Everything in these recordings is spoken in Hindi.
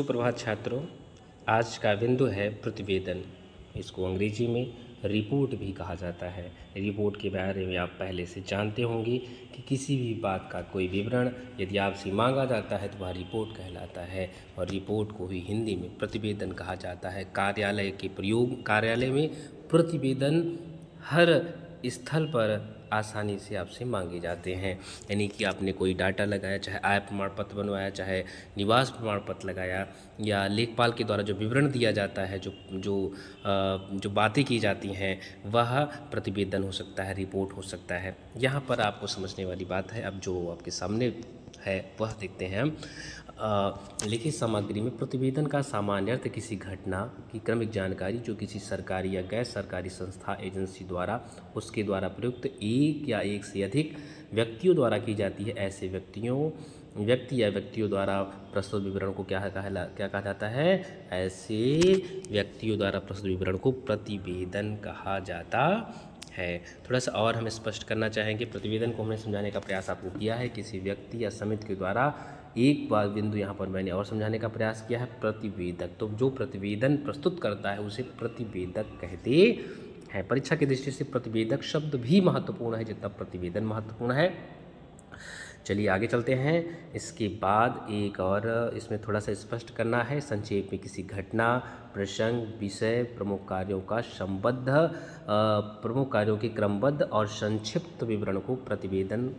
सुप्रभात छात्रों। आज का बिंदु है प्रतिवेदन। इसको अंग्रेजी में रिपोर्ट भी कहा जाता है। रिपोर्ट के बारे में आप पहले से जानते होंगे कि किसी भी बात का कोई विवरण यदि आपसे मांगा जाता है तो वह रिपोर्ट कहलाता है और रिपोर्ट को ही हिंदी में प्रतिवेदन कहा जाता है। कार्यालय में प्रतिवेदन हर स्थल पर आसानी से आपसे मांगे जाते हैं। यानी कि आपने कोई डाटा लगाया, चाहे आय प्रमाण पत्र बनवाया, चाहे निवास प्रमाण पत्र लगाया, या लेखपाल के द्वारा जो विवरण दिया जाता है, जो बातें की जाती हैं, वह प्रतिवेदन हो सकता है, रिपोर्ट हो सकता है। यहाँ पर आपको समझने वाली बात है, अब जो आपके सामने है वह देखते हैं हम। लिखित सामग्री में प्रतिवेदन का सामान्य अर्थ किसी घटना की क्रमिक जानकारी जो किसी सरकारी या गैर सरकारी संस्था एजेंसी द्वारा उसके द्वारा प्रयुक्त एक या एक से अधिक व्यक्तियों द्वारा की जाती है। ऐसे व्यक्ति या व्यक्तियों द्वारा प्रस्तुत विवरण को क्या कहा जाता है? ऐसे व्यक्तियों द्वारा प्रस्तुत विवरण को प्रतिवेदन कहा जाता है। थोड़ा सा और हम स्पष्ट करना चाहेंगे। प्रतिवेदन को हमने समझाने का प्रयास आपको किया है किसी व्यक्ति या समिति के द्वारा। एक बार बिंदु यहाँ पर मैंने और समझाने का प्रयास किया है, प्रतिवेदक। तो जो प्रतिवेदन प्रस्तुत करता है उसे प्रतिवेदक कहते हैं। परीक्षा की दृष्टि से प्रतिवेदक शब्द भी महत्वपूर्ण है जितना प्रतिवेदन महत्वपूर्ण है। चलिए आगे चलते हैं। इसके बाद एक और इसमें थोड़ा सा स्पष्ट करना है। संक्षेप में किसी घटना, प्रसंग, विषय, प्रमुख कार्यों के क्रमबद्ध और संक्षिप्त विवरण को प्रतिवेदन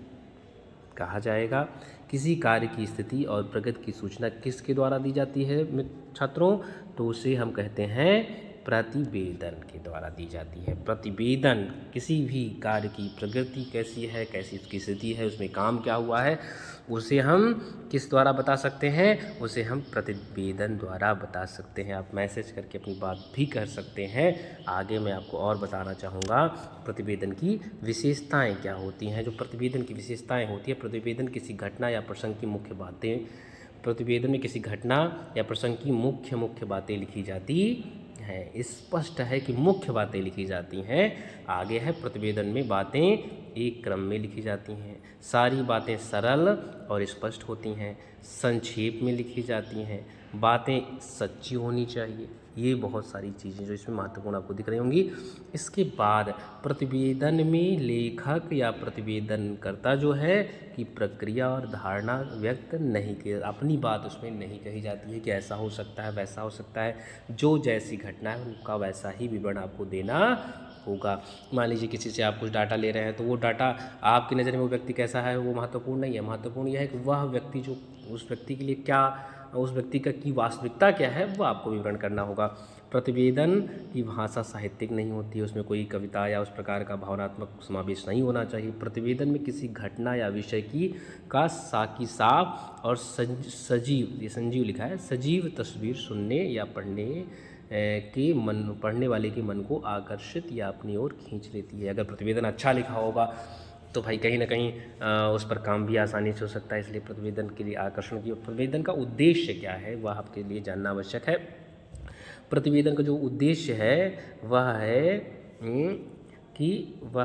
कहा जाएगा। किसी कार्य की स्थिति और प्रगति की सूचना किसके द्वारा दी जाती है छात्रों? तो उसे हम कहते हैं प्रतिवेदन के द्वारा दी जाती है। प्रतिवेदन किसी भी कार्य की प्रगति कैसी है, कैसी उसकी स्थिति है, उसमें काम क्या हुआ है, उसे हम किस द्वारा बता सकते हैं? उसे हम प्रतिवेदन द्वारा बता सकते हैं। आप मैसेज करके अपनी बात भी कर सकते हैं। आगे मैं आपको और बताना चाहूँगा प्रतिवेदन की विशेषताएं क्या होती हैं। जो प्रतिवेदन की विशेषताएं होती है, प्रतिवेदन किसी घटना या प्रसंग की मुख्य बातें, प्रतिवेदन में किसी घटना या प्रसंग की मुख्य बातें लिखी जाती है। स्पष्ट है कि मुख्य बातें लिखी जाती हैं। आगे है प्रतिवेदन में बातें एक क्रम में लिखी जाती हैं। सारी बातें सरल और स्पष्ट होती हैं। संक्षेप में लिखी जाती हैं। बातें सच्ची होनी चाहिए। ये बहुत सारी चीज़ें जो इसमें महत्वपूर्ण आपको दिख रही होंगी। इसके बाद प्रतिवेदन में लेखक या प्रतिवेदनकर्ता जो है कि प्रक्रिया और धारणा व्यक्त नहीं की, अपनी बात उसमें नहीं कही जाती है कि ऐसा हो सकता है, वैसा हो सकता है। जो जैसी घटना है उनका वैसा ही विवरण आपको देना होगा। मान लीजिए किसी से आप कुछ डाटा ले रहे हैं, तो वो डाटा आपकी नज़र में वो व्यक्ति कैसा है वो महत्वपूर्ण नहीं है। महत्वपूर्ण यह है कि वह व्यक्ति जो उस व्यक्ति के लिए क्या, उस व्यक्ति का की वास्तविकता क्या है, वो आपको विवरण करना होगा। प्रतिवेदन की भाषा साहित्यिक नहीं होती है, उसमें कोई कविता या उस प्रकार का भावनात्मक समावेश नहीं होना चाहिए। प्रतिवेदन में किसी घटना या विषय का साफ और सजीव, ये संजीव लिखा है, सजीव तस्वीर सुनने या पढ़ने वाले के मन को आकर्षित या अपनी ओर खींच लेती है। अगर प्रतिवेदन अच्छा लिखा होगा तो भाई कहीं ना कहीं उस पर काम भी आसानी से हो सकता है। इसलिए प्रतिवेदन के लिए आकर्षण की, प्रतिवेदन का उद्देश्य क्या है वह आपके लिए जानना आवश्यक है। प्रतिवेदन का जो उद्देश्य है वह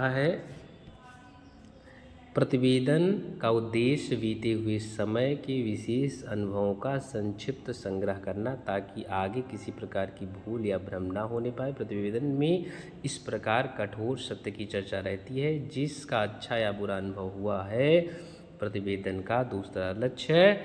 है प्रतिवेदन का उद्देश्य बीते हुए समय के विशेष अनुभवों का संक्षिप्त संग्रह करना, ताकि आगे किसी प्रकार की भूल या भ्रम ना होने पाए। प्रतिवेदन में इस प्रकार कठोर सत्य की चर्चा रहती है जिसका अच्छा या बुरा अनुभव हुआ है। प्रतिवेदन का दूसरा लक्ष्य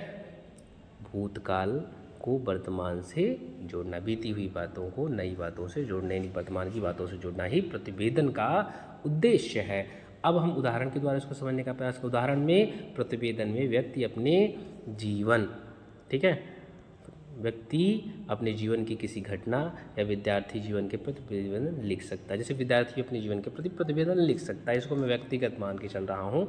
भूतकाल को वर्तमान से जोड़ना, बीती हुई बातों को नई बातों से जोड़ना, वर्तमान की बातों से जोड़ना ही प्रतिवेदन का उद्देश्य है। अब हम उदाहरण के द्वारा इसको समझने का प्रयास करें। उदाहरण में प्रतिवेदन में व्यक्ति अपने जीवन, ठीक है, व्यक्ति अपने जीवन की किसी घटना या विद्यार्थी जीवन के प्रति प्रतिवेदन लिख सकता है। जैसे विद्यार्थी अपने जीवन के प्रति प्रतिवेदन लिख सकता है, इसको मैं व्यक्तिगत मान के चल रहा हूँ।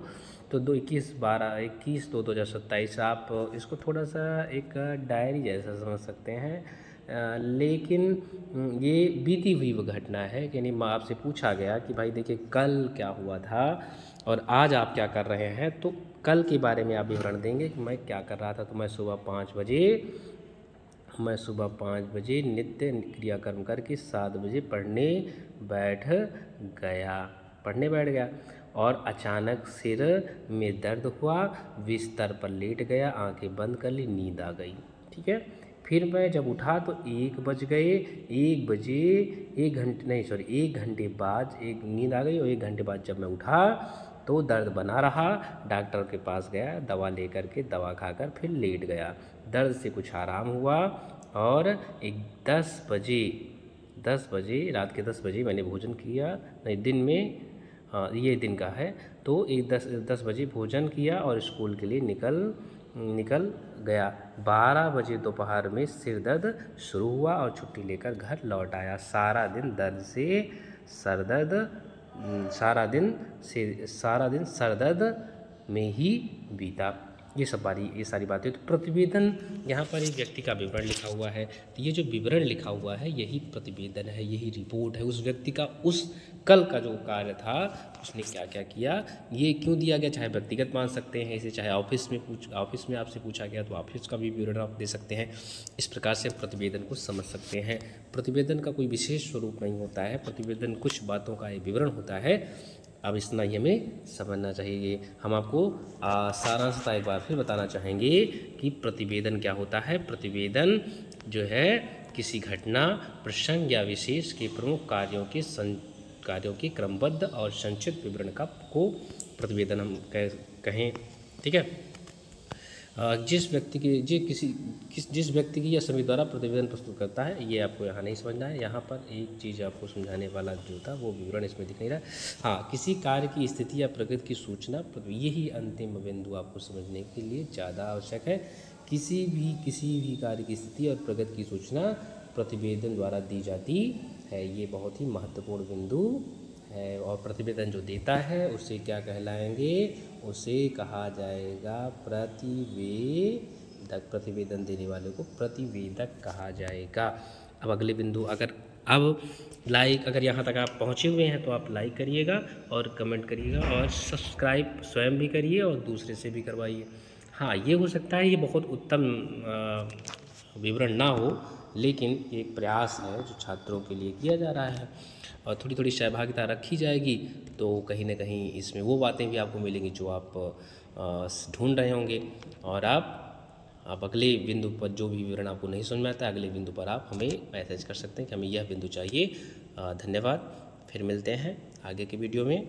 तो 21/2/2027 आप इसको थोड़ा सा एक डायरी जैसा समझ सकते हैं। लेकिन ये बीती हुई वो घटना है, यानी आपसे पूछा गया कि भाई देखिए कल क्या हुआ था और आज आप क्या कर रहे हैं। तो कल के बारे में आप विवरण देंगे कि मैं क्या कर रहा था। तो मैं सुबह 5 बजे नित्य क्रियाकर्म करके 7 बजे पढ़ने बैठ गया और अचानक सिर में दर्द हुआ, बिस्तर पर लेट गया, आंखें बंद कर ली, नींद आ गई। ठीक है, फिर मैं जब उठा तो 1 बज गए। 1 बजे 1 घंटे बाद एक नींद आ गई और 1 घंटे बाद जब मैं उठा तो दर्द बना रहा। डॉक्टर के पास गया, दवा लेकर के दवा खाकर फिर लेट गया। दर्द से कुछ आराम हुआ और 10 बजे रात के 10 बजे मैंने भोजन किया, नहीं दिन में, हाँ ये दिन का है। तो 10 बजे भोजन किया और स्कूल के लिए निकल गया। 12 बजे दोपहर में सिर दर्द शुरू हुआ और छुट्टी लेकर घर लौट आया। सारा दिन सर दर्द में ही बीता। ये सारी बातें। तो प्रतिवेदन, यहाँ पर एक व्यक्ति का विवरण लिखा हुआ है, तो ये जो विवरण लिखा हुआ है यही प्रतिवेदन है, यही रिपोर्ट है उस व्यक्ति का, उस कल का जो कार्य था उसने क्या क्या किया, ये क्यों दिया गया। चाहे व्यक्तिगत मान सकते हैं इसे, चाहे ऑफिस में आपसे पूछा गया तो ऑफिस का भी विवरण आप दे सकते हैं। इस प्रकार से प्रतिवेदन को समझ सकते हैं। प्रतिवेदन का कोई विशेष स्वरूप नहीं होता है, प्रतिवेदन कुछ बातों का एक विवरण होता है। अब इतना ही हमें समझना चाहिए। हम आपको सारांशतः एक बार फिर बताना चाहेंगे कि प्रतिवेदन क्या होता है। प्रतिवेदन जो है किसी घटना, प्रसंग या विशेष के प्रमुख कार्यों के क्रमबद्ध और संक्षिप्त विवरण को प्रतिवेदन हम कहें। ठीक है। जिस व्यक्ति की या समिति द्वारा प्रतिवेदन प्रस्तुत करता है, ये आपको यहाँ नहीं समझना है। यहाँ पर एक चीज़ आपको समझाने वाला जो था वो विवरण इसमें दिख नहीं रहा। हाँ, किसी कार्य की स्थिति या प्रगति की सूचना, यही अंतिम बिंदु आपको समझने के लिए ज़्यादा आवश्यक है। किसी भी कार्य की स्थिति और प्रगति की सूचना प्रतिवेदन द्वारा दी जाती है। ये बहुत ही महत्वपूर्ण बिंदु है। और प्रतिवेदन जो देता है उसे क्या कहलाएंगे, उसे कहा जाएगा प्रतिवेदक। प्रतिवेदन देने वाले को प्रतिवेदक कहा जाएगा। अब अगले बिंदु, अगर यहाँ तक आप पहुँचे हुए हैं तो आप लाइक करिएगा और कमेंट करिएगा और सब्सक्राइब स्वयं भी करिए और दूसरे से भी करवाइए। हाँ, ये हो सकता है ये बहुत उत्तम विवरण ना हो, लेकिन एक प्रयास है जो छात्रों के लिए किया जा रहा है और थोड़ी थोड़ी सहभागिता रखी जाएगी तो कहीं ना कहीं इसमें वो बातें भी आपको मिलेंगी जो आप ढूंढ रहे होंगे। और आप अगले बिंदु पर जो भी विवरण आपको नहीं समझ में आता है, अगले बिंदु पर आप हमें मैसेज कर सकते हैं कि हमें यह बिंदु चाहिए। धन्यवाद। फिर मिलते हैं आगे के वीडियो में।